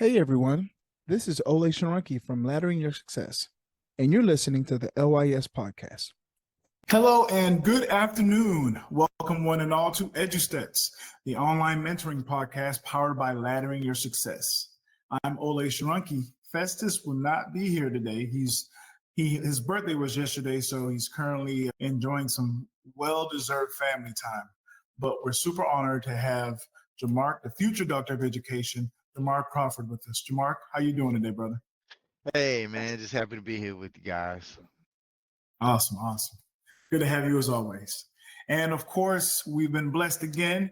Hey everyone, this is LYS from Laddering Your Success, and you're listening to the LYS Podcast. Hello and good afternoon. Welcome one and all to EduStats, the online mentoring podcast powered by Laddering Your Success. I'm LYS. Festus will not be here today. His birthday was yesterday, so he's currently enjoying some well-deserved family time. But we're super honored to have Jamark, the future doctor of education, Jamark Crawford, with us. Jamark, how you doing today, brother? Hey, man, just happy to be here with you guys. Awesome. Good to have you as always. And of course, we've been blessed again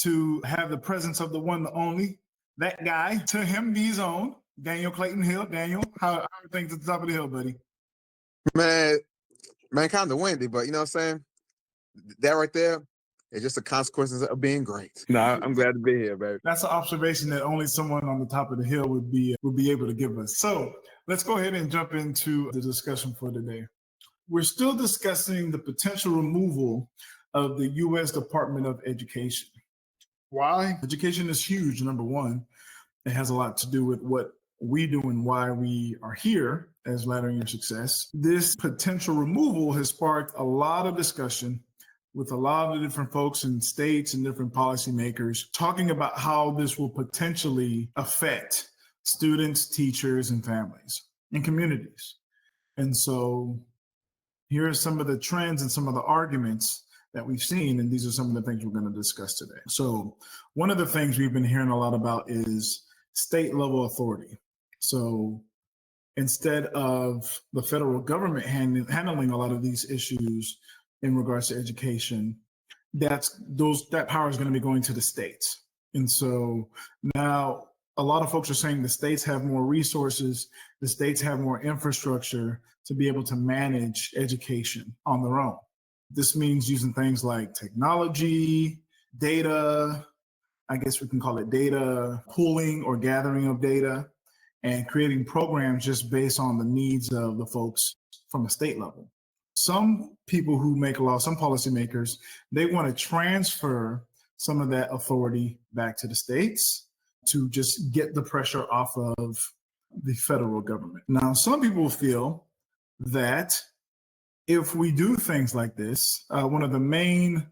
to have the presence of the one, the only, that guy, to him be his own, Daniel Clayton Hill. Daniel, how are things at the top of the hill, buddy? Man, kind of windy, but you know what I'm saying? That right there is just the consequences of being great. No, I'm glad to be here, baby. That's an observation that only someone on the top of the hill would be able to give us. So let's go ahead and jump into the discussion for today. We're still discussing the potential removal of the U.S. Department of Education. Why? Education is huge, number one. It has a lot to do with what we do and why we are here as Laddering Your Success. This potential removal has sparked a lot of discussion with a lot of different folks in states and different policymakers talking about how this will potentially affect students, teachers, and families and communities. And so here are some of the trends and some of the arguments that we've seen, and these are some of the things we're going to discuss today. So one of the things we've been hearing a lot about is state level authority. So instead of the federal government handling a lot of these issues in regards to education, that power is going to be going to the states. And so now a lot of folks are saying the states have more resources, the states have more infrastructure to be able to manage education on their own. This means using things like technology, data, I guess we can call it data pooling or gathering of data, and creating programs just based on the needs of the folks from a state level. Some people who make law, some policymakers, they want to transfer some of that authority back to the states to just get the pressure off of the federal government. Now, some people feel that if we do things like this, one of the main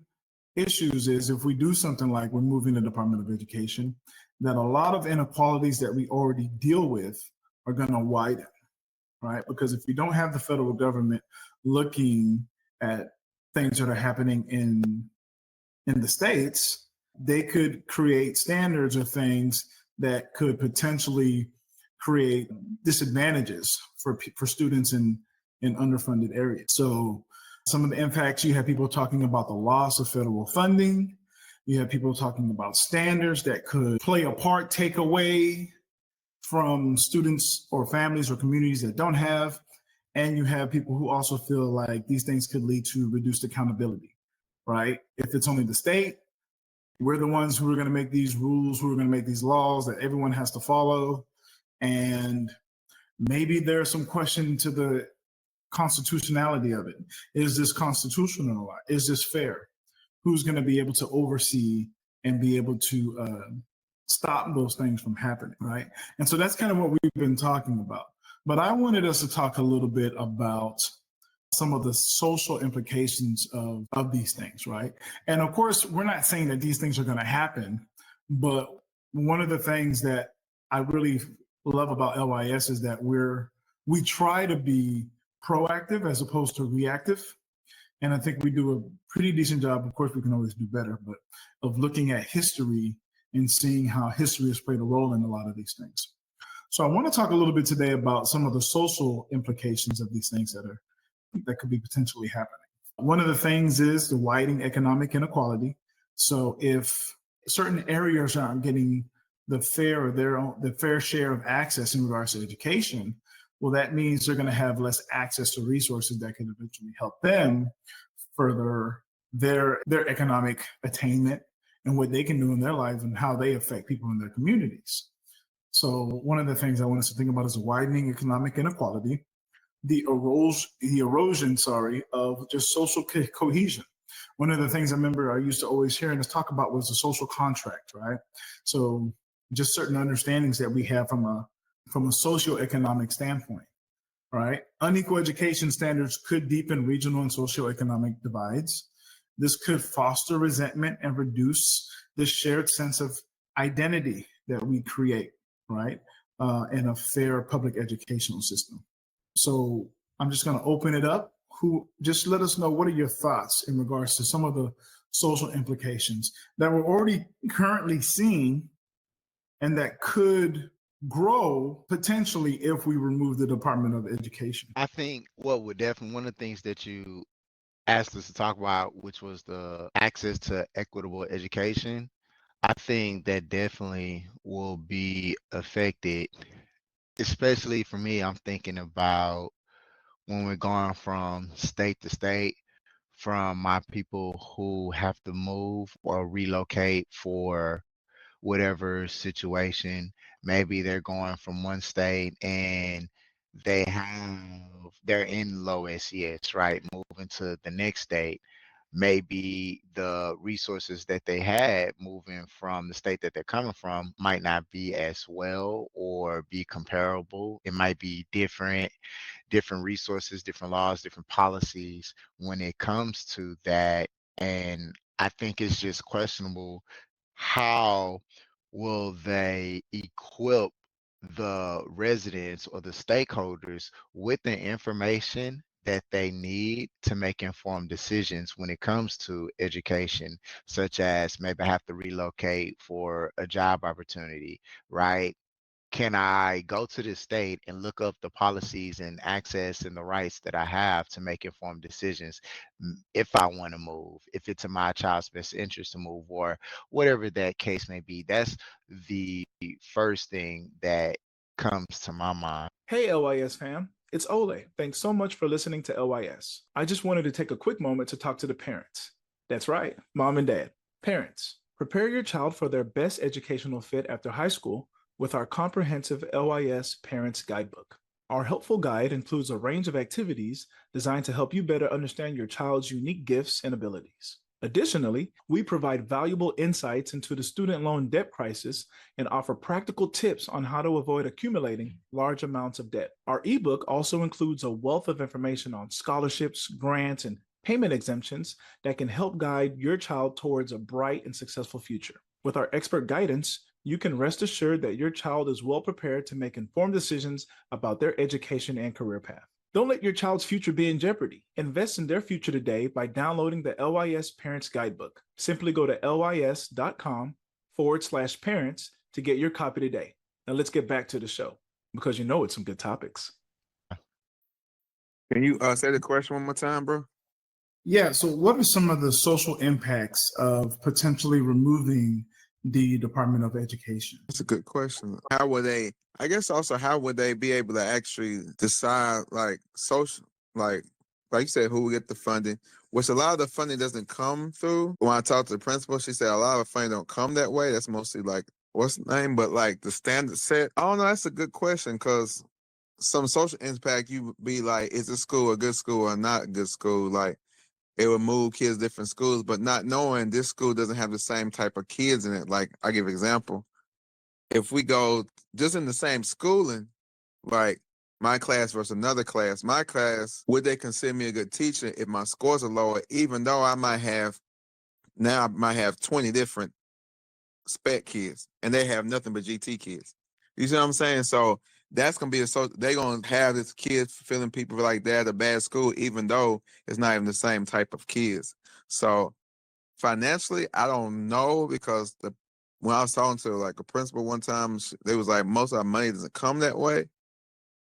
issues is if we do something like removing the Department of Education, that a lot of inequalities that we already deal with are going to widen, right? Because if you don't have the federal government looking at things that are happening in the states, they could create standards or things that could potentially create disadvantages for students in underfunded areas. So some of the impacts, you have people talking about the loss of federal funding. You have people talking about standards that could play a part, take away from students or families or communities that don't have. And you have people who also feel like these things could lead to reduced accountability, right? If it's only the state, we're the ones who are going to make these rules, who are going to make these laws that everyone has to follow. And maybe there's some question to the constitutionality of it. Is this constitutional? Is this fair? Who's going to be able to oversee and be able to stop those things from happening, right? And so that's kind of what we've been talking about. But I wanted us to talk a little bit about some of the social implications of these things, right? And of course, we're not saying that these things are going to happen, but one of the things that I really love about LYS is that we try to be proactive as opposed to reactive. And I think we do a pretty decent job. Of course, we can always do better, but of looking at history and seeing how history has played a role in a lot of these things. So I want to talk a little bit today about some of the social implications of these things that could be potentially happening. One of the things is the widening economic inequality. So if certain areas aren't getting the fair share of access in regards to education, well, that means they're going to have less access to resources that can eventually help them further their economic attainment and what they can do in their lives and how they affect people in their communities. So one of the things I want us to think about is widening economic inequality, the erosion of just social cohesion. One of the things I remember I used to always hear us talk about was the social contract, right? So just certain understandings that we have from a socioeconomic standpoint, right? Unequal education standards could deepen regional and socioeconomic divides. This could foster resentment and reduce the shared sense of identity that we create, right, in a fair public educational system. So I'm just going to open it up. Just let us know, what are your thoughts in regards to some of the social implications that we're already currently seeing and that could grow potentially if we remove the Department of Education? I think what would definitely, one of the things that you asked us to talk about, which was the access to equitable education, I think that definitely will be affected. Especially for me, I'm thinking about when we're going from state to state, from my people who have to move or relocate for whatever situation. Maybe they're going from one state and they're in low SES, right? Moving to the next state. Maybe the resources that they had moving from the state that they're coming from might not be as well or be comparable. It might be different resources, different laws, different policies when it comes to that. And I think it's just questionable, how will they equip the residents or the stakeholders with the information that they need to make informed decisions when it comes to education, such as maybe have to relocate for a job opportunity, right? Can I go to this state and look up the policies and access and the rights that I have to make informed decisions if I want to move, if it's in my child's best interest to move, or whatever that case may be? That's the first thing that comes to my mind. Hey, LYS fam. It's Ole. Thanks so much for listening to LYS. I just wanted to take a quick moment to talk to the parents. That's right, mom and dad. Parents, prepare your child for their best educational fit after high school with our comprehensive LYS Parents Guidebook. Our helpful guide includes a range of activities designed to help you better understand your child's unique gifts and abilities. Additionally, we provide valuable insights into the student loan debt crisis and offer practical tips on how to avoid accumulating large amounts of debt. Our ebook also includes a wealth of information on scholarships, grants, and payment exemptions that can help guide your child towards a bright and successful future. With our expert guidance, you can rest assured that your child is well prepared to make informed decisions about their education and career path. Don't let your child's future be in jeopardy. Invest in their future today by downloading the LYS Parents Guidebook. Simply go to lys.com/parents to get your copy today. Now let's get back to the show, because you know it's some good topics. Can you say the question one more time, bro? Yeah, so what are some of the social impacts of potentially removing the Department of Education? That's a good question. How would they, I guess also, how would they be able to actually decide, like, social, like you said, who will get the funding, which a lot of the funding doesn't come through. When I talked to the principal, she said a lot of funding don't come that way. That's mostly like, what's the name? But like the standard set, I don't know. That's a good question, because some social impact, you would be like, is this school a good school or not a good school? Like, it would move kids different schools, but not knowing this school doesn't have the same type of kids in it. Like, I give an example. If we go just in the same schooling, like my class versus another class, my class, would they consider me a good teacher if my scores are lower, even though I might have 20 different spec kids and they have nothing but GT kids. You see what I'm saying? So that's gonna be they're gonna have this kids feeling people like they're at a bad school, even though it's not even the same type of kids. So financially, I don't know, because when I was talking to like a principal one time, they was like, most of our money doesn't come that way.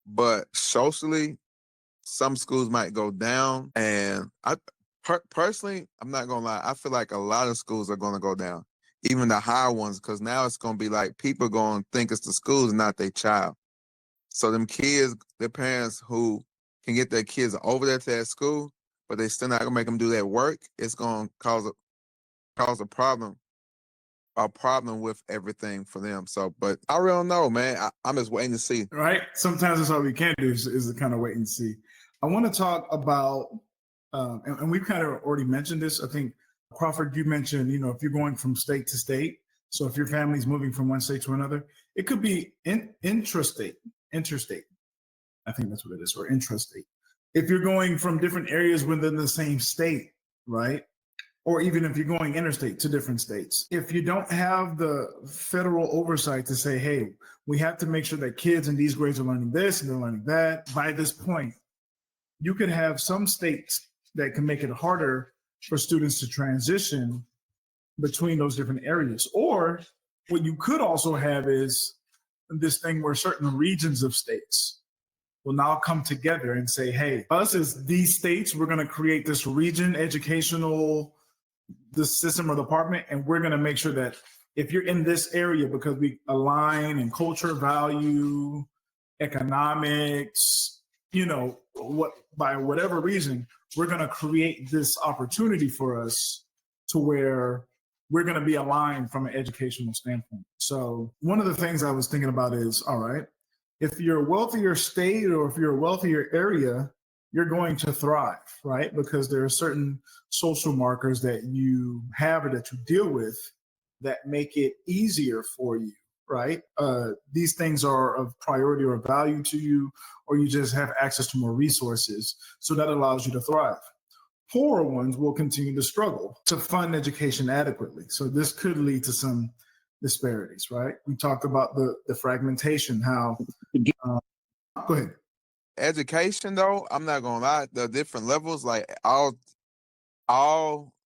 But socially, some schools might go down, and I personally, I'm not gonna lie, I feel like a lot of schools are gonna go down, even the higher ones, because now it's gonna be like people gonna think it's the schools, not their child. So them kids, their parents who can get their kids over there to that school, but they still not gonna make them do that work, it's gonna cause a problem with everything for them. So, but I really don't know, man. I'm just waiting to see. Right? Sometimes that's all we can do is to kind of wait and see. I want to talk about, and we've kind of already mentioned this. I think, Crawford, you mentioned, if you're going from state to state, So if your family's moving from one state to another, it could be interstate. I think that's what it is, or intrastate. If you're going from different areas within the same state, right? Or even if you're going interstate to different states. If you don't have the federal oversight to say, hey, we have to make sure that kids in these grades are learning this and they're learning that, by this point, you could have some states that can make it harder for students to transition between those different areas. Or what you could also have is this thing where certain regions of states will now come together and say, hey, us as these states, we're going to create this region educational, the system or department, and we're going to make sure that if you're in this area, because we align in culture, value, economics, what, by whatever reason, we're going to create this opportunity for us to where we're going to be aligned from an educational standpoint. So one of the things I was thinking about is, all right, if you're a wealthier state or if you're a wealthier area, you're going to thrive, right? Because there are certain social markers that you have or that you deal with that make it easier for you, right? These things are of priority or value to you, or you just have access to more resources. So that allows you to thrive. Poorer ones will continue to struggle to fund education adequately. So this could lead to some disparities, right? We talked about the fragmentation, how, go ahead. Education, though, I'm not gonna lie, the different levels, like all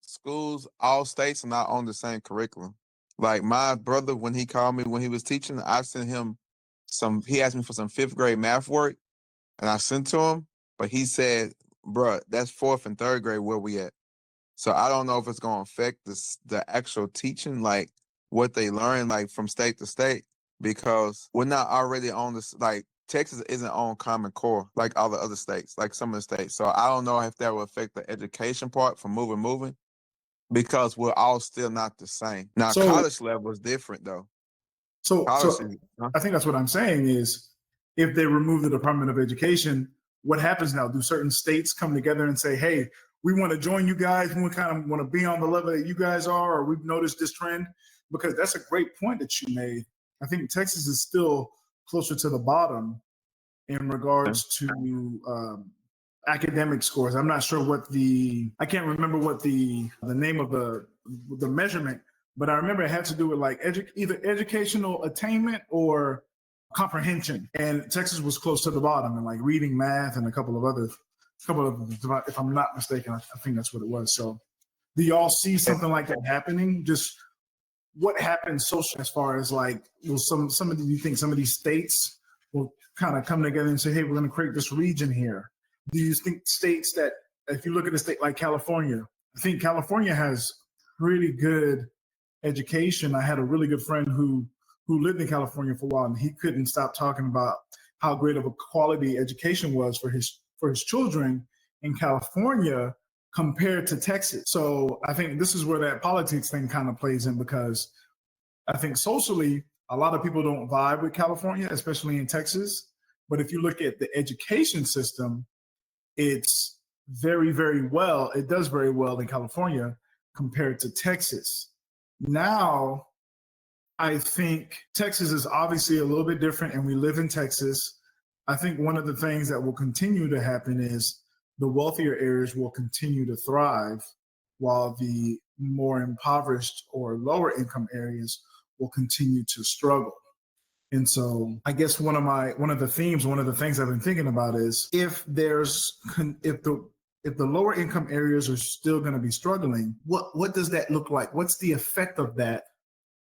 schools, all states are not on the same curriculum. Like my brother, when he called me when he was teaching, I sent him he asked me for some 5th grade math work, and I sent to him, but he said, bruh, that's 4th and 3rd grade where we at. So I don't know if it's gonna affect the actual teaching, like what they learn, like from state to state, because we're not already on this, like Texas isn't on Common Core like all the other states, like some of the states. So I don't know if that will affect the education part from moving, because we're all still not the same. Now, So- college level is different though. So College I think that's what I'm saying is, if they remove the Department of Education, what happens now? Do certain states come together and say, hey, we want to join you guys, we kind of want to be on the level that you guys are, or we've noticed this trend? Because that's a great point that you made. I think Texas is still closer to the bottom in regards to academic scores. I'm not sure I can't remember what the name of the measurement, but I remember it had to do with like either educational attainment or comprehension. And Texas was close to the bottom, and like reading, math, and a couple of others, if I'm not mistaken, I think that's what it was. So do y'all see something like that happening? Just what happens socially as far as like, will do you think some of these states will kind of come together and say, hey, we're going to create this region here? Do you think states that, if you look at a state like California, I think California has really good education. I had a really good friend who lived in California for a while, and he couldn't stop talking about how great of a quality education was for his children in California compared to Texas. So I think this is where that politics thing kind of plays in, because I think socially, a lot of people don't vibe with California, especially in Texas. But if you look at the education system, it's very, very well. It does very well in California compared to Texas. Now, I think Texas is obviously a little bit different, and we live in Texas. I think one of the things that will continue to happen is the wealthier areas will continue to thrive, while the more impoverished or lower income areas will continue to struggle. And so I guess one of the things I've been thinking about is, if the lower income areas are still going to be struggling, what does that look like? What's the effect of that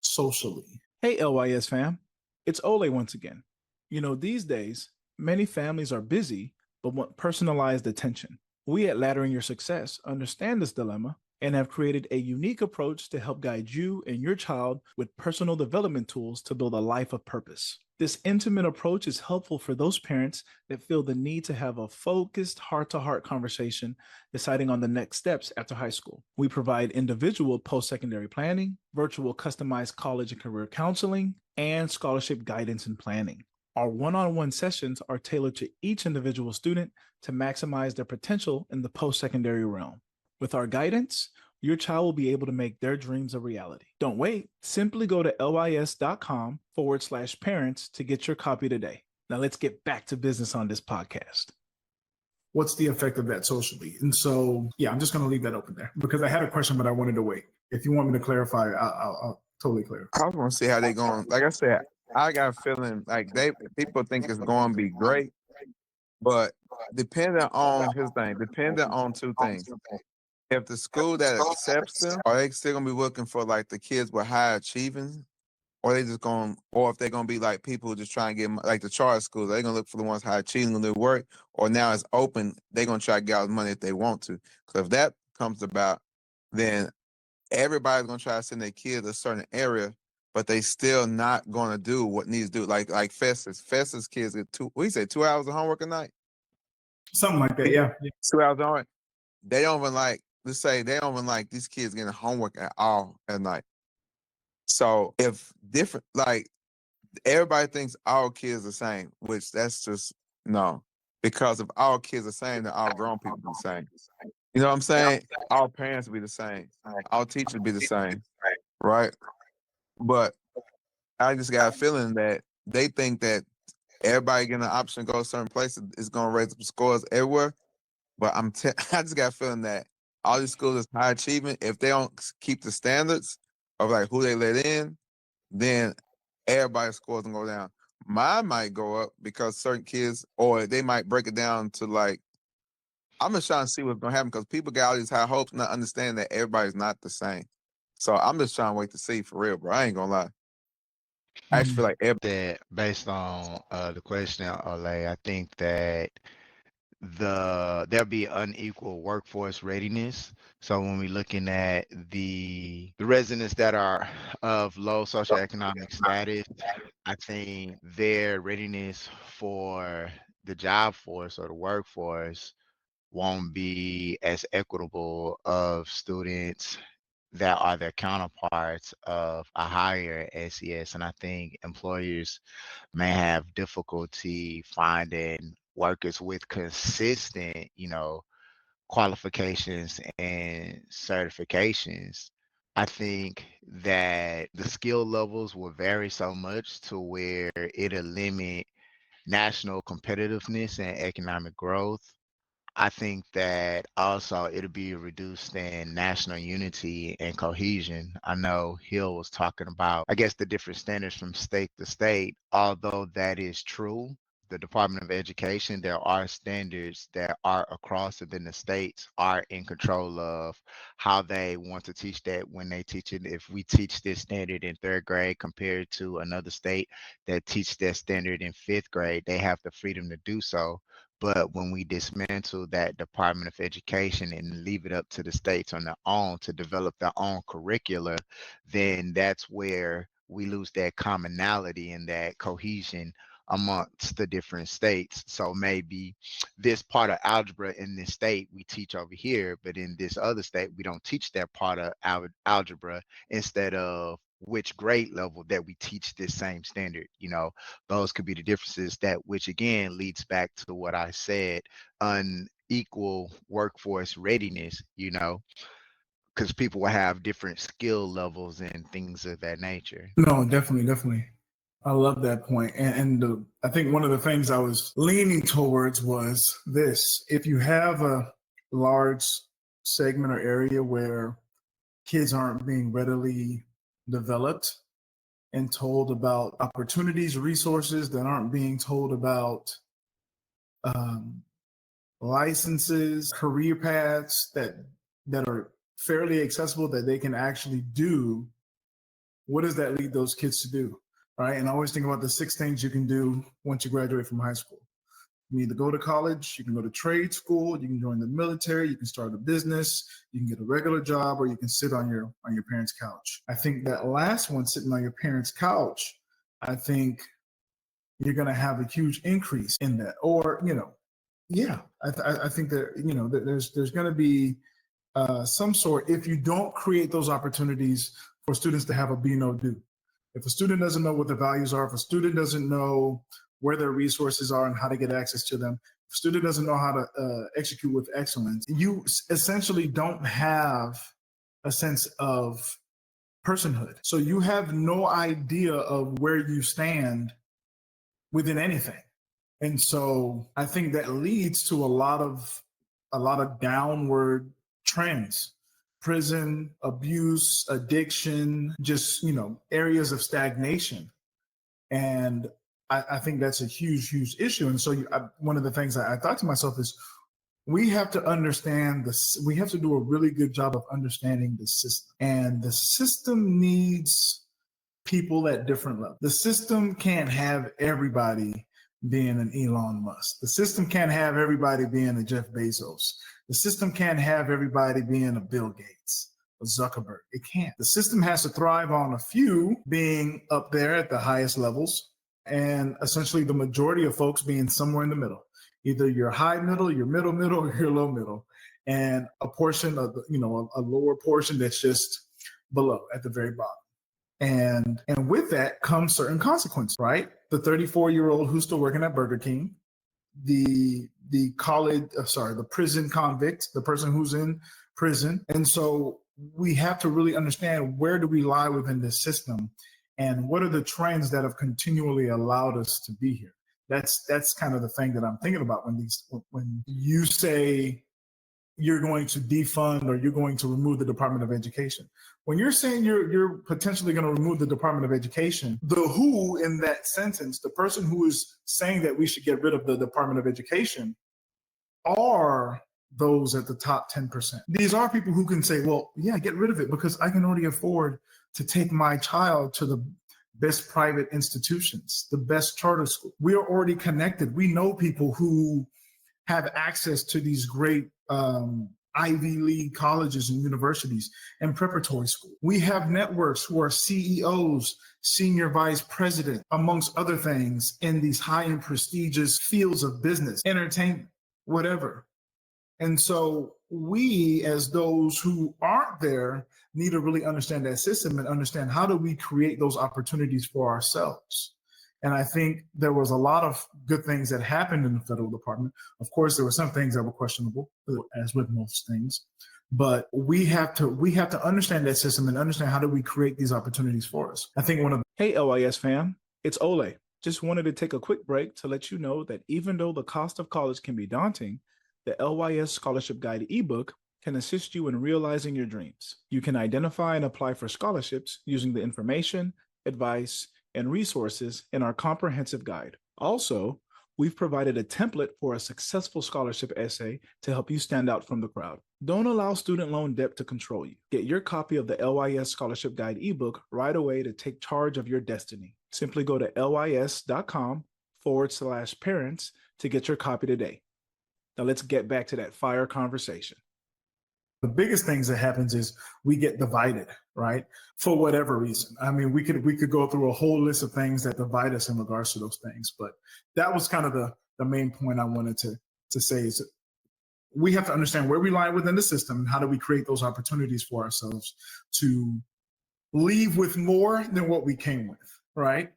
socially? Hey, LYS fam, it's Ole once again. These days, many families are busy but want personalized attention. We at Laddering Your Success understand this dilemma and have created a unique approach to help guide you and your child with personal development tools to build a life of purpose. This intimate approach is helpful for those parents that feel the need to have a focused heart-to-heart conversation deciding on the next steps after high school. We provide individual post-secondary planning, virtual customized college and career counseling, and scholarship guidance and planning. Our one-on-one sessions are tailored to each individual student to maximize their potential in the post-secondary realm. With our guidance, your child will be able to make their dreams a reality. Don't wait. Simply go to lys.com/parents to get your copy today. Now let's get back to business on this podcast. What's the effect of that socially? And so, yeah, I'm just going to leave that open there because I had a question, but I wanted to wait. If you want me to clarify, I'll totally clarify. I want to see how they going. Like I said, I got a feeling like people think it's going to be great, but depending on two things. If the school that accepts them, are they still gonna be looking for like the kids with high achieving, or they just going, or if they're gonna be like people who just try and get like the charter schools, they're gonna look for the ones high achieving and do work, or now it's open, they're gonna try to get out money if they want to. Because if that comes about, then everybody's gonna try to send their kids a certain area, but they still not gonna do what needs to do. Like Festus kids get 2 hours of homework a night, Something like that, yeah. 2 hours of homework. They don't even like. Let's say they don't even like these kids getting homework at all at night. So if different, like everybody thinks all kids are the same, which that's just no. Because if all kids are the same, then all grown people be the same. You know what I'm saying? All parents be the same. All teachers be the same, right? But I just got a feeling that they think that everybody getting an option to go a certain place is going to raise up the scores everywhere. But I just got a feeling that all these schools is high achievement. If they don't keep the standards of like who they let in, then everybody's scores gonna go down. Mine might go up because certain kids, or they might break it down to like, I'm just trying to see what's gonna happen because people got all these high hopes, not understanding that everybody's not the same. So I'm just trying to wait to see for real, bro. I ain't gonna lie. I actually feel like That based on the question, Olay, I think that there'll be unequal workforce readiness. So when we're looking at the residents that are of low socioeconomic status, I think their readiness for the job force or the workforce won't be as equitable of students that are their counterparts of a higher SES. And I think employers may have difficulty finding workers with consistent, qualifications and certifications. I think that the skill levels will vary so much to where it'll limit national competitiveness and economic growth. I think that also it'll be reduced in national unity and cohesion. I know Hill was talking about, I guess, the different standards from state to state. Although that is true, the Department of Education, there are standards that are across, and then the states are in control of how they want to teach that when they teach it. If we teach this standard in third grade compared to another state that teach that standard in fifth grade, they have the freedom to do so. But when we dismantle that Department of Education and leave it up to the states on their own to develop their own curricula, then that's where we lose that commonality and that cohesion amongst the different states. So maybe this part of algebra in this state we teach over here, but in this other state we don't teach that part of algebra instead of which grade level that we teach this same standard. Those could be the differences, that which again leads back to what I said, unequal workforce readiness, because people will have different skill levels and things of that nature. No, definitely. I love that point. And I think one of the things I was leaning towards was this. If you have a large segment or area where kids aren't being readily developed and told about opportunities, resources, that aren't being told about licenses, career paths that are fairly accessible that they can actually do, what does that lead those kids to do? Right. And I always think about the 6 things you can do once you graduate from high school. You can either go to college, you can go to trade school, you can join the military, you can start a business, you can get a regular job, or you can sit on your parents' couch. I think that last one, sitting on your parents' couch, I think you're going to have a huge increase in that. Or, I think that, there's going to be some sort, if you don't create those opportunities for students to have a be no do. If a student doesn't know what the values are, if a student doesn't know where their resources are and how to get access to them, if a student doesn't know how to execute with excellence, you essentially don't have a sense of personhood. So you have no idea of where you stand within anything. And so I think that leads to a lot of downward trends. Prison, abuse, addiction, just, areas of stagnation. And I think that's a huge, huge issue. And so one of the things I thought to myself is, we have to understand this. We have to do a really good job of understanding the system. And the system needs people at different levels. The system can't have everybody being an Elon Musk. The system can't have everybody being a Jeff Bezos. The system can't have everybody being a Bill Gates, a Zuckerberg. It can't. The system has to thrive on a few being up there at the highest levels, and essentially the majority of folks being somewhere in the middle. Either you're high middle, you're middle middle, or you're low middle, and a portion of a lower portion that's just below at the very bottom. And with that comes certain consequences, right? The 34-year-old who's still working at Burger King, the prison convict, the person who's in prison. And so we have to really understand, where do we lie within this system, and what are the trends that have continually allowed us to be here? That's kind of the thing that I'm thinking about when you say you're going to defund or you're going to remove the Department of Education. When you're saying you're potentially going to remove the Department of Education, the who in that sentence, the person who is saying that we should get rid of the Department of Education, are those at the top 10%. These are people who can say, well, yeah, get rid of it because I can already afford to take my child to the best private institutions, the best charter school. We are already connected. We know people who have access to these great Ivy League colleges and universities and preparatory school. We have networks who are CEOs, senior vice president, amongst other things, in these high and prestigious fields of business, entertainment, whatever. And so we, as those who aren't there, need to really understand that system and understand, how do we create those opportunities for ourselves? And I think there was a lot of good things that happened in the federal department. Of course, there were some things that were questionable, as with most things. But we have to understand that system and understand, how do we create these opportunities for us? I think Hey, LYS fam, it's Ole. Just wanted to take a quick break to let you know that even though the cost of college can be daunting, the LYS Scholarship Guide ebook can assist you in realizing your dreams. You can identify and apply for scholarships using the information, advice, and resources in our comprehensive guide. Also, we've provided a template for a successful scholarship essay to help you stand out from the crowd. Don't allow student loan debt to control you. Get your copy of the LYS Scholarship Guide ebook right away to take charge of your destiny. Simply go to lys.com/parents to get your copy today. Now let's get back to that fire conversation. the biggest things that happens is we get divided, right? For whatever reason. I mean, we could go through a whole list of things that divide us in regards to those things, but that was kind of the main point I wanted to say is that we have to understand where we lie within the system and how do we create those opportunities for ourselves to leave with more than what we came with, right?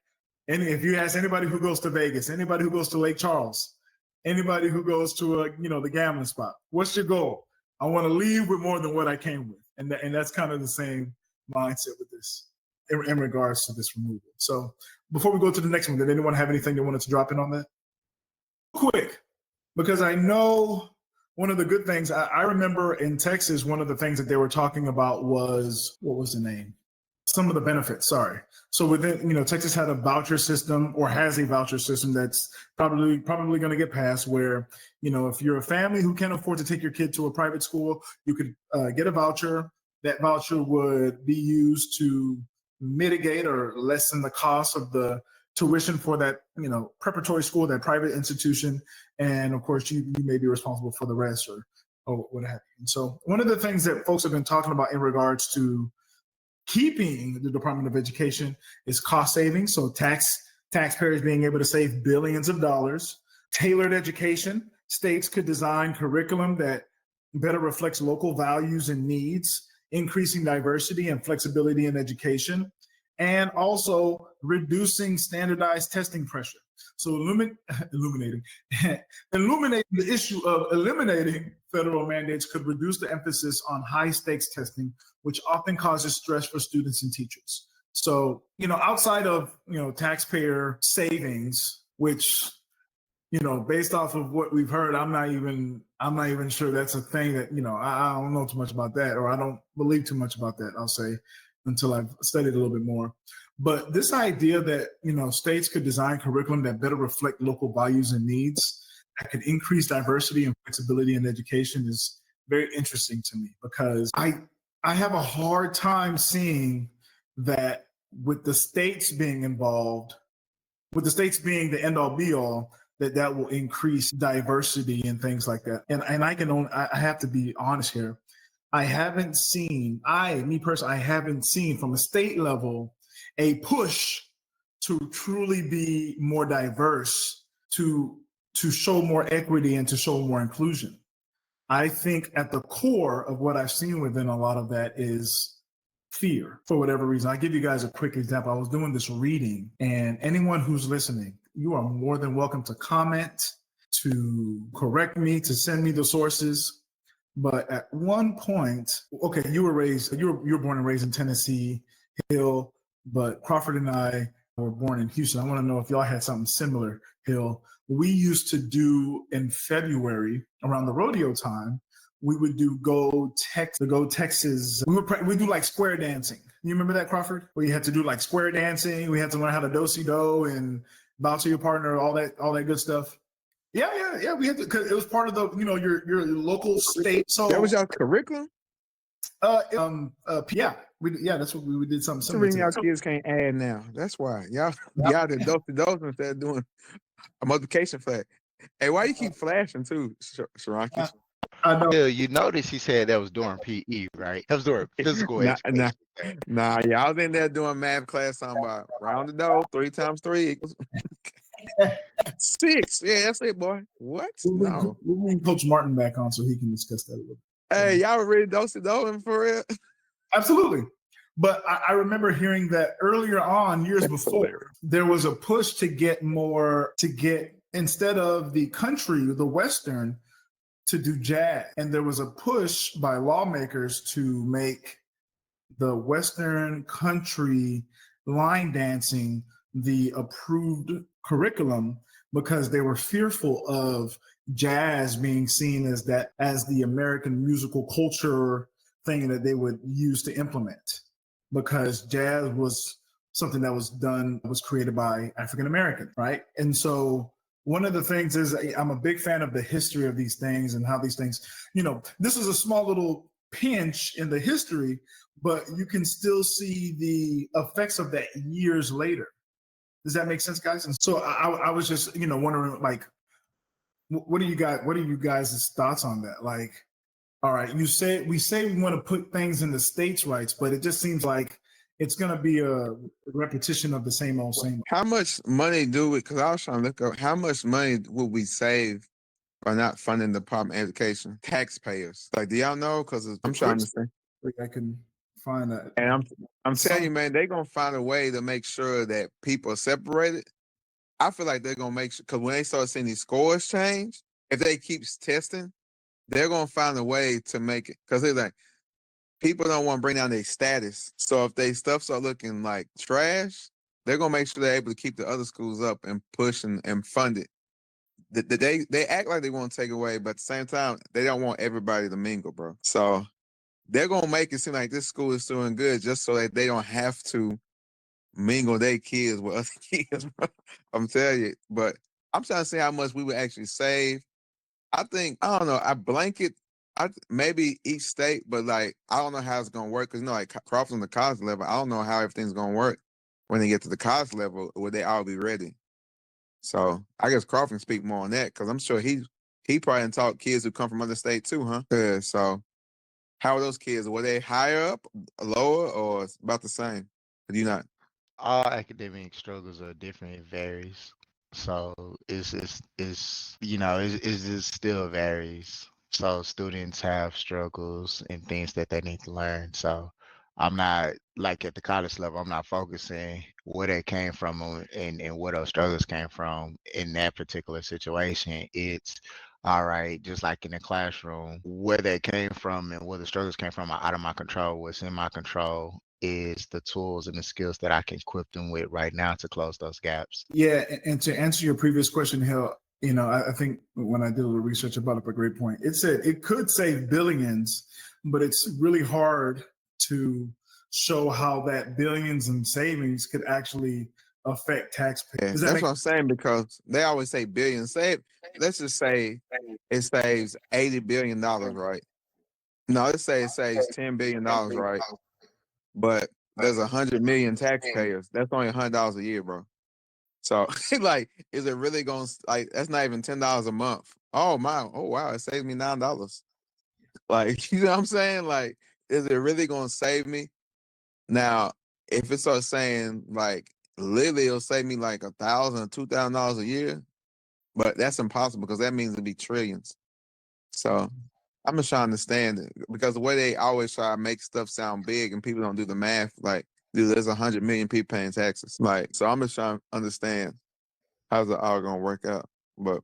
And if you ask anybody who goes to Vegas, anybody who goes to Lake Charles, anybody who goes to the gambling spot, what's your goal? I want to leave with more than what I came with. And that's kind of the same mindset with this in regards to this removal. So before we go to the next one, did anyone have anything they wanted to drop in on that? Quick, because I know one of the good things, I remember in Texas, one of the things that they were talking about was, what was the name? Some of the benefits, sorry. So within, Texas had a voucher system or has a voucher system that's probably going to get passed where, if you're a family who can't afford to take your kid to a private school, you could get a voucher. That voucher would be used to mitigate or lessen the cost of the tuition for that, preparatory school, that private institution. And of course, you may be responsible for the rest or what have you. And so one of the things that folks have been talking about in regards to keeping the Department of Education is cost savings. So taxpayers being able to save billions of dollars. Tailored education. States could design curriculum that better reflects local values and needs, increasing diversity and flexibility in education, and also reducing standardized testing pressure. So illuminating the issue of eliminating federal mandates could reduce the emphasis on high stakes testing, which often causes stress for students and teachers. So, outside of, taxpayer savings, which, based off of what we've heard, I'm not even sure that's a thing that, I don't know too much about that, or I don't believe too much about that, I'll say, until I've studied a little bit more. But this idea that, states could design curriculum that better reflect local values and needs, that could increase diversity and flexibility in education is very interesting to me, because I have a hard time seeing that with the states being involved, with the states being the end all be all, that will increase diversity and things like that. And I have to be honest here. I haven't seen from a state level a push to truly be more diverse, to show more equity and to show more inclusion. I think at the core of what I've seen within a lot of that is fear, for whatever reason. I'll give you guys a quick example. I was doing this reading, and anyone who's listening, you are more than welcome to comment, to correct me, to send me the sources. But at one point, okay, you were born and raised in Tennessee Hill, but Crawford and I were born in Houston. I want to know if y'all had something similar, Hill. We used to do in February around the rodeo time, we would do Go Texas. We do like square dancing. You remember that, Crawford? Where you had to do like square dancing. We had to learn how to do-si-do and bow to your partner, all that good stuff. Yeah. We had to, because it was part of the, your local state. So that was y'all curriculum? Yeah. That's what we did something similar. The reason y'all kids can't add now. That's why. Y'all did do-si-dos instead of doing a multiplication flag. Hey, why you keep flashing too, Sharonki? I know. Yeah, you notice he said that was during PE, right? That was during physical education. Y'all was in there doing math class talking about round the dough, 3 times 3 equals 6. Yeah, that's it, boy. What? We'll bring Coach Martin back on so he can discuss that a little bit. Hey, y'all were really do-si-do for real? Absolutely. But I remember hearing that earlier on, years before, there was a push to get instead of the country, the Western, to do jazz. And there was a push by lawmakers to make the Western country line dancing the approved curriculum, because they were fearful of jazz being seen as the American musical culture thing that they would use to implement, because jazz was something that was created by African American, right? And so one of the things is, I'm a big fan of the history of these things and how these things, this is a small little pinch in the history, but you can still see the effects of that years later. Does that make sense, guys? And so I was just, wondering, like, what are you guys' thoughts on that? Like, all right, we say we want to put things in the states' rights, but it just seems like it's going to be a repetition of the same old. How much money because I was trying to look up, how much money would we save by not funding the Department of Education? Taxpayers. Like, do y'all know? Because I'm trying to say. I can find that. And I'm telling you, man, they're going to find a way to make sure that people are separated. I feel like they're going to make sure, because when they start seeing these scores change, if they keep testing, they're going to find a way to make it. Because they're like, people don't want to bring down their status. So if they stuff start looking like trash, they're going to make sure they're able to keep the other schools up and push and fund it. They act like they want to take away, but at the same time, they don't want everybody to mingle, bro. So they're going to make it seem like this school is doing good just so that they don't have to mingle their kids with other kids, bro. I'm telling you. But I'm trying to see how much we would actually save. I don't know, maybe each state, but like, I don't know how it's going to work. Because, like Crawford on the college level, I don't know how everything's going to work when they get to the college level. Will they all be ready? So I guess Crawford can speak more on that, because I'm sure he probably done taught kids who come from other states too, huh? Yeah, so how are those kids? Were they higher up, lower, or about the same? Do you not? All academic struggles are different. It varies. So it just still varies. So students have struggles and things that they need to learn. So I'm not like at the college level, I'm not focusing where they came from and where those struggles came from in that particular situation. It's all right, just like in the classroom, where they came from and where the struggles came from are out of my control. What's in my control is the tools and the skills that I can equip them with right now to close those gaps. Yeah, and to answer your previous question, Hill, I think when I did a little research, I brought up a great point. It said it could save billions, but it's really hard to show how that billions in savings could actually affect taxpayers. Yeah, that's what I'm saying, because they always say billions. Let's just say it saves $80 billion, right? No, let's say it saves $10 billion, right? But there's 100 million taxpayers. That's only $100 a year, bro. So like, is it really going to, like, that's not even $10 a month. Oh my, oh wow, it saved me $9. Like, you know what I'm saying? Like, is it really going to save me? Now, if it starts saying like literally it'll save me like $1,000 or $2,000 a year, but that's impossible because that means it'd be trillions. So I'm just trying to understand it, because the way they always try to make stuff sound big and people don't do the math, like, dude, there's 100 million people paying taxes. Like, so I'm just trying to understand how's it all gonna work out. But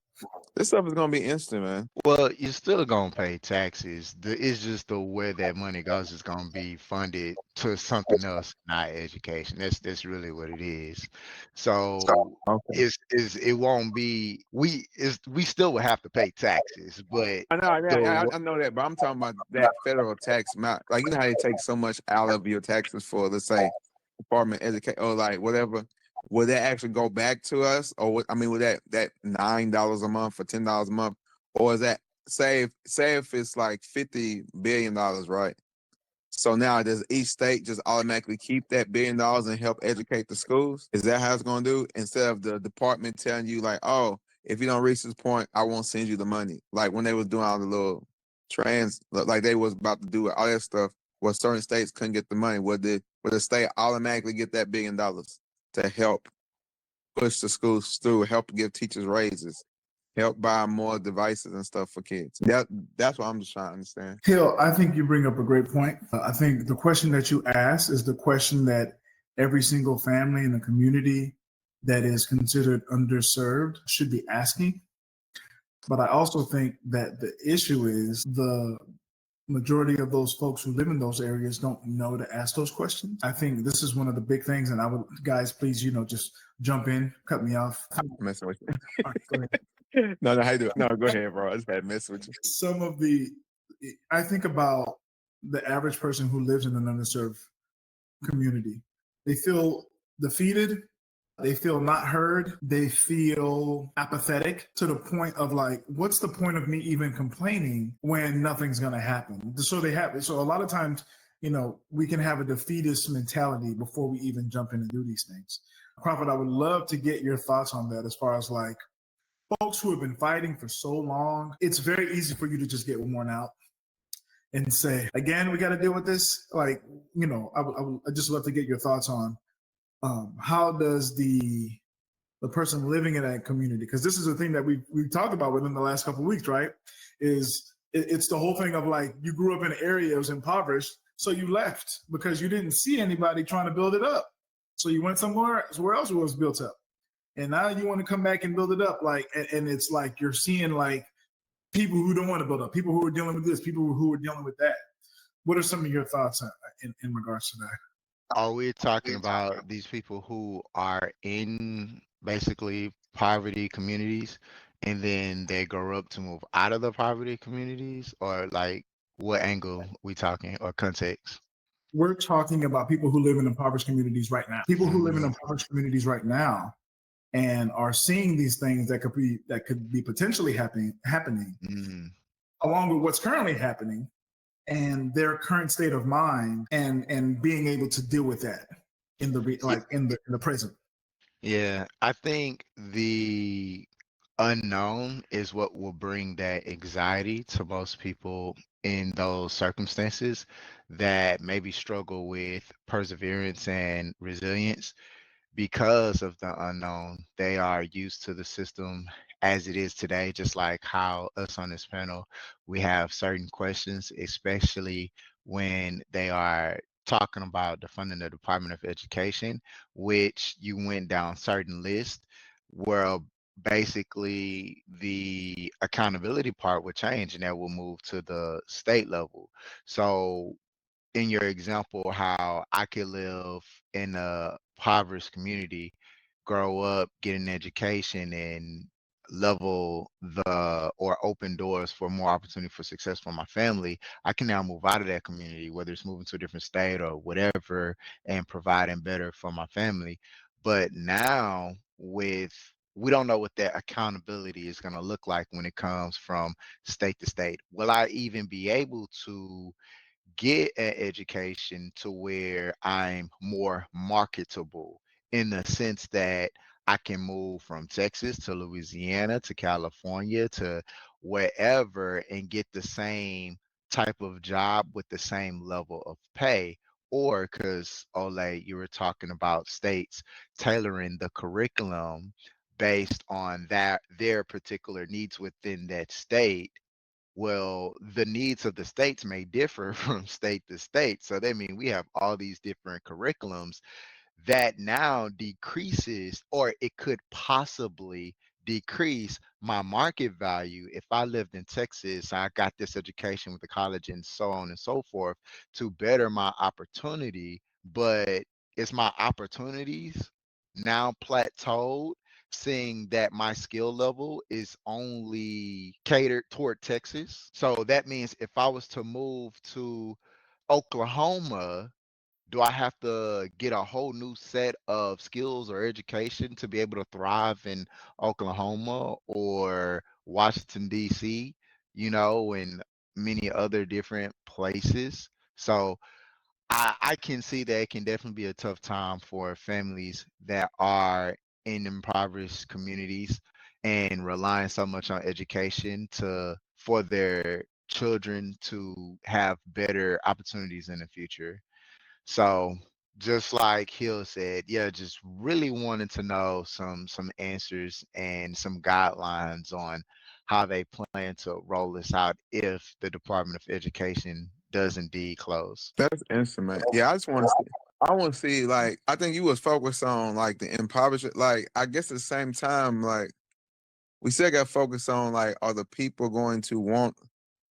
this stuff is gonna be instant, man. Well, you're still gonna pay taxes. It's just the where that money goes is gonna be funded to something else, not education. That's really what it is. So Okay. it won't be we still will have to pay taxes, but I know that, but I'm talking about that federal tax amount. Like, you know how they take so much out of your taxes for, let's say, Department of Education or like whatever. Will that actually go back to us, or I mean, would that $9 a month or $10 a month, or is that say if it's like $50 billion, right? So now does each state just automatically keep that $1 billion and help educate the schools? Is that how it's going to do? Instead of the department telling you like, oh, if you don't reach this point, I won't send you the money. Like when they was doing all the little like they was about to do all that stuff, where certain states couldn't get the money. Would the state automatically get that $1 billion to help push the schools through, help give teachers raises, help buy more devices and stuff for kids? That's what I'm just trying to understand. Hill, I think you bring up a great point. I think the question that you ask is the question that every single family in the community that is considered underserved should be asking. But I also think that the issue is the majority of those folks who live in those areas don't know to ask those questions. I think this is one of the big things, and I would, guys, please, just jump in, cut me off. I'm messing with you. All right, go ahead. No, how you doing? No, go ahead, bro. I just had to mess with you. I think about the average person who lives in an underserved community. They feel defeated. They feel not heard. They feel apathetic to the point of like, what's the point of me even complaining when nothing's going to happen? So a lot of times, we can have a defeatist mentality before we even jump in and do these things. Prophet, I would love to get your thoughts on that as far as like folks who have been fighting for so long. It's very easy for you to just get worn out and say, again, we got to deal with this. Like, I just love to get your thoughts on how does the person living in that community, because this is a thing that we've talked about within the last couple of weeks, right? It's the whole thing of like, you grew up in an area that was impoverished, so you left because you didn't see anybody trying to build it up. So you went somewhere else where it was built up. And now you want to come back and build it up. Like, and it's like you're seeing like people who don't want to build up, people who are dealing with this, people who are dealing with that. What are some of your thoughts in regards to that? Are we talking about these people who are in basically poverty communities and then they grow up to move out of the poverty communities, or like what angle we talking or context? We're talking about people who live in impoverished communities right now. People who live in impoverished communities right now and are seeing these things that could be potentially happening along with what's currently happening, and their current state of mind, and being able to deal with that in the present. Yeah, I think the unknown is what will bring that anxiety to most people in those circumstances that maybe struggle with perseverance and resilience. Because of the unknown, they are used to the system as it is today, just like how us on this panel, we have certain questions, especially when they are talking about the funding of the Department of Education, which you went down certain lists where basically the accountability part would change and that will move to the state level. So in your example, how I could live in a impoverished community, grow up, get an education, and level the or open doors for more opportunity for success for my family. I can now move out of that community, whether it's moving to a different state or whatever, and providing better for my family. But now with we don't know what that accountability is going to look like when it comes from state to state. Will I even be able to get an education to where I'm more marketable in the sense that I can move from Texas to Louisiana to California to wherever and get the same type of job with the same level of pay? Or because Ole, you were talking about states tailoring the curriculum based on that their particular needs within that state. Well, the needs of the states may differ from state to state. So that means we have all these different curriculums that now decreases, or it could possibly decrease my market value if I lived in Texas. I got this education with the college and so on and so forth to better my opportunity, but it's my opportunities now plateaued, seeing that my skill level is only catered toward Texas. So that means if I was to move to Oklahoma, do I have to get a whole new set of skills or education to be able to thrive in Oklahoma or Washington, D.C., and many other different places? So I can see that it can definitely be a tough time for families that are in impoverished communities and relying so much on education to for their children to have better opportunities in the future. So just like Hill said, yeah, just really wanted to know some answers and some guidelines on how they plan to roll this out if the Department of Education does indeed close. That's instant, man. Yeah, I just want to see. I want to see, like, I think you was focused on like the impoverished. Like, I guess at the same time, like, we still got to focus on like, are the people going to want,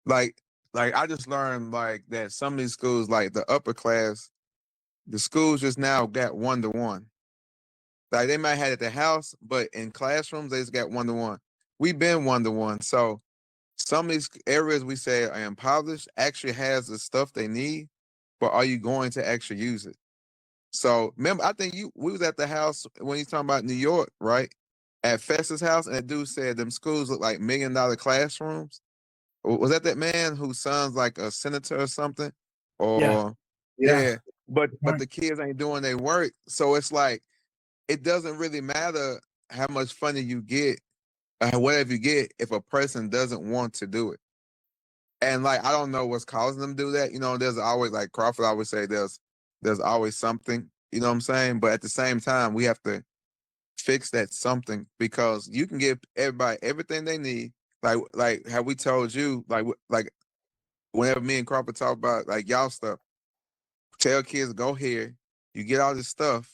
like, I just learned like that some of these schools, like the upper class, the schools just now got 1-to-1. Like they might have it at the house, but in classrooms they just got 1-to-1. We've been 1-to-1, so some of these areas we say are impoverished actually has the stuff they need, but are you going to actually use it? So remember, I think we was at the house when he's talking about New York, right? At Festus house, and that dude said them schools look like $1 million classrooms. Was that man whose son's like a senator or something? Yeah. Or Yeah. yeah, but the kids ain't doing their work. So it's like it doesn't really matter how much funding you get, whatever you get, if a person doesn't want to do it. And like I don't know what's causing them to do that. There's always like Crawford always say there's always something, you know what I'm saying? But at the same time, we have to fix that something because you can give everybody everything they need. Like how we told you, like whenever me and Crawford talk about like y'all stuff, tell kids go here, you get all this stuff,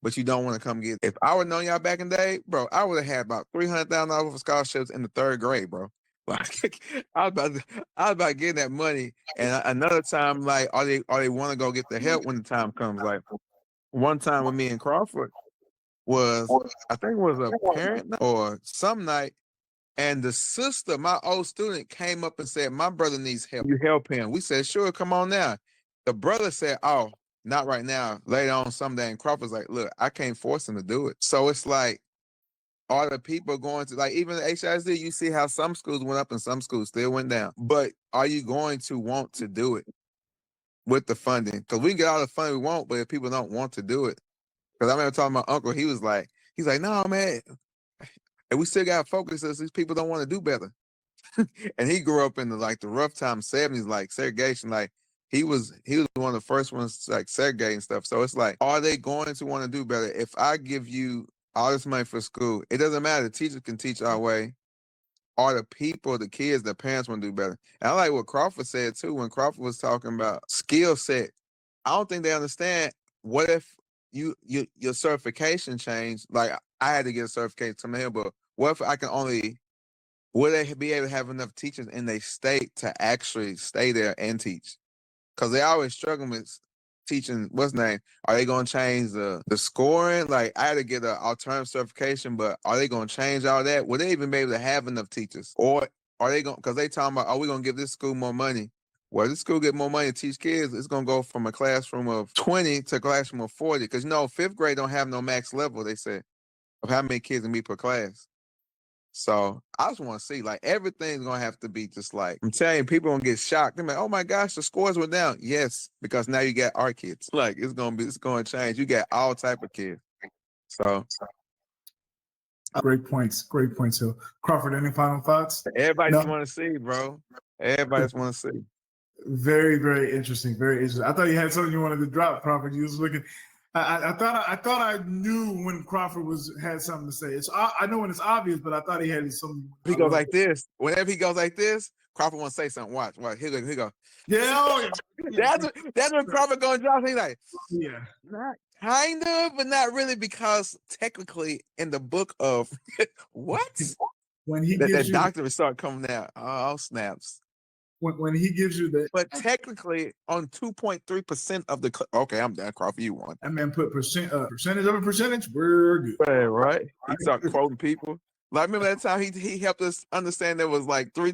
but you don't want to come get it. If I would known y'all back in the day, bro, I would have had about $300,000 for scholarships in the third grade, bro. Like I was about getting that money. And another time, like, are they want to go get the help when the time comes? Like one time with me and Crawford was, I think it was a parent night or some night, and the sister, my old student, came up and said, "My brother needs help. You help him." We said, "Sure, come on now." The brother said, "Oh, not right now. Later on someday." And Crawford's like, "Look, I can't force him to do it." So it's like, are the people going to, like, even the HISD, you see how some schools went up and some schools still went down. But are you going to want to do it with the funding? Because we can get all the funding we want, but if people don't want to do it, because I remember talking to my uncle, he's like, "No, man, and we still got to focus as these people don't want to do better." And he grew up in the rough time '70s, like segregation. Like he was one of the first ones to, like, segregate and stuff. So it's like, are they going to want to do better? If I give you all this money for school, it doesn't matter. The teachers can teach our way. Are the people, the kids, the parents want to do better? And I like what Crawford said too when Crawford was talking about skill set. I don't think they understand. What if your certification changed? Like I had to get a certification to here, but what if I can only? Will they be able to have enough teachers in their state to actually stay there and teach? Because they always struggle with teaching. What's the name? Are they going to change the scoring? Like I had to get an alternative certification, but are they going to change all that? Will they even be able to have enough teachers, or are they going? Because they talking about, are we going to give this school more money? Well, this school get more money to teach kids. It's going to go from a classroom of 20 to a classroom of 40. Because fifth grade don't have no max level. They said of how many kids can be per class. So I just want to see, like, everything's gonna have to be just like, I'm telling you, people gonna get shocked. They're like, oh my gosh, the scores were down. Yes, because now you got our kids. Like it's gonna change. You got all type of kids. So great points, Hill. Crawford, any final thoughts? Everybody just want to see, bro. Everybody just want to see. Very, very interesting. Very interesting. I thought you had something you wanted to drop, Crawford. You was looking. I thought I knew when Crawford had something to say. I know when it's obvious, but I thought he had something. He goes like this. Whenever he goes like this, Crawford want to say something. Watch. Here go. Yeah, that's when Crawford gonna drop. He's like, yeah, not kind of, but not really, because technically in the book of what when he gives that documents start coming out. Oh snaps. When he gives you that, but technically on 2.3% of the okay, I'm done. Crawford, you won. That man put percentage of a percentage. We're good, right? He started quoting people. Like remember that time he helped us understand there was like three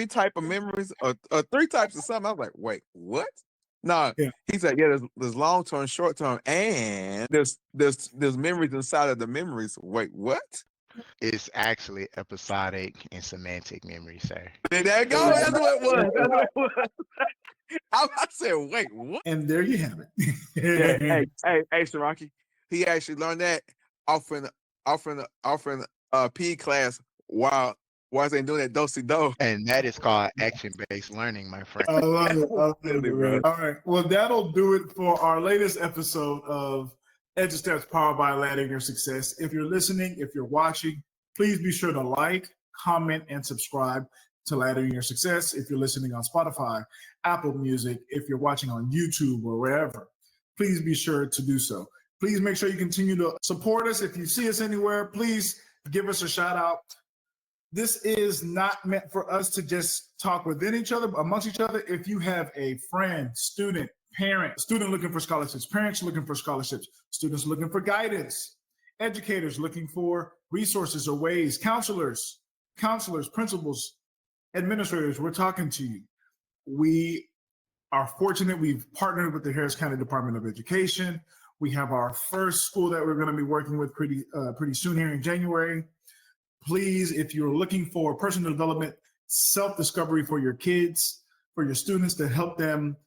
type of memories or 3 types of something. I was like, wait, what? No, yeah. He said, yeah, there's long term, short term, and there's memories inside of the memories. Wait, what? It's actually episodic and semantic memory, sir. There you go. That's what it was. I said, wait, what? And there you have it. Hey, Sharaki. He actually learned that offering PE class while they doing that do-si-do. And that is called action-based learning, my friend. I love it. All right. Well, that'll do it for our latest episode of EduSteps powered by Laddering Your Success. If you're listening, if you're watching, please be sure to like, comment, and subscribe to Laddering Your Success. If you're listening on Spotify, Apple Music, if you're watching on YouTube or wherever, please be sure to do so. Please make sure you continue to support us. If you see us anywhere, please give us a shout out. This is not meant for us to just talk within each other, amongst each other. If you have a friend, student, parent, student looking for scholarships, parents looking for scholarships, students looking for guidance, educators looking for resources or ways, counselors, principals, administrators, we're talking to you. We are fortunate. We've partnered with the Harris County Department of Education. We have our first school that we're going to be working with pretty soon here in January. Please, if you're looking for personal development, self-discovery for your kids, for your students, to help them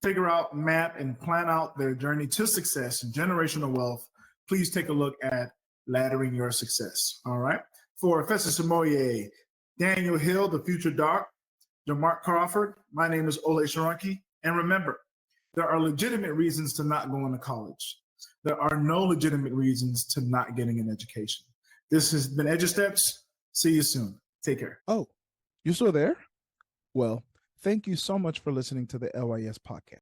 figure out, map, and plan out their journey to success and generational wealth, please take a look at Laddering Your Success. All right. For Professor Samoye, Daniel Hill, the future doc, DeMark Crawford, my name is Ole Sharanki. And remember, there are legitimate reasons to not going to college. There are no legitimate reasons to not getting an education. This has been EduSteps. See you soon. Take care. Oh, you still there? Well, thank you so much for listening to the LYS Podcast.